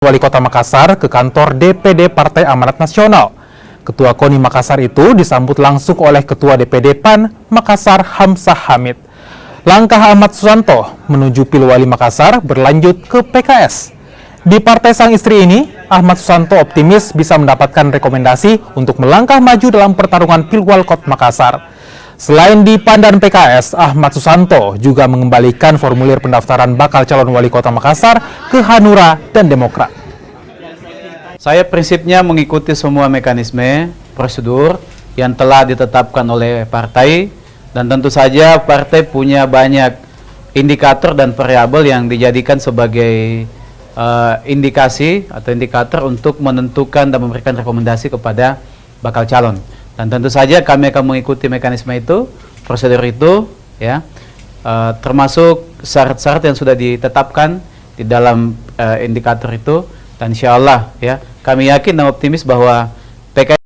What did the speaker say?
Wali Kota Makassar ke kantor DPD Partai Amanat Nasional. Ketua KONI Makassar itu disambut langsung oleh Ketua DPD PAN Makassar Hamzah Hamid. Langkah Ahmad Susanto menuju Pilwali Makassar berlanjut ke PKS. Di partai sang istri ini, Ahmad Susanto optimis bisa mendapatkan rekomendasi untuk melangkah maju dalam pertarungan Pilwalkot Makassar. Selain di PAN dan PKS, Ahmad Susanto juga mengembalikan formulir pendaftaran bakal calon wali kota Makassar ke Hanura dan Demokrat. Saya prinsipnya mengikuti semua mekanisme, prosedur yang telah ditetapkan oleh partai, dan tentu saja partai punya banyak indikator dan variabel yang dijadikan sebagai indikasi atau indikator untuk menentukan dan memberikan rekomendasi kepada bakal calon. Dan tentu saja kami akan mengikuti mekanisme itu, prosedur itu, ya, termasuk syarat-syarat yang sudah ditetapkan di dalam indikator itu. Dan insya Allah, ya, kami yakin dan optimis bahwa PKS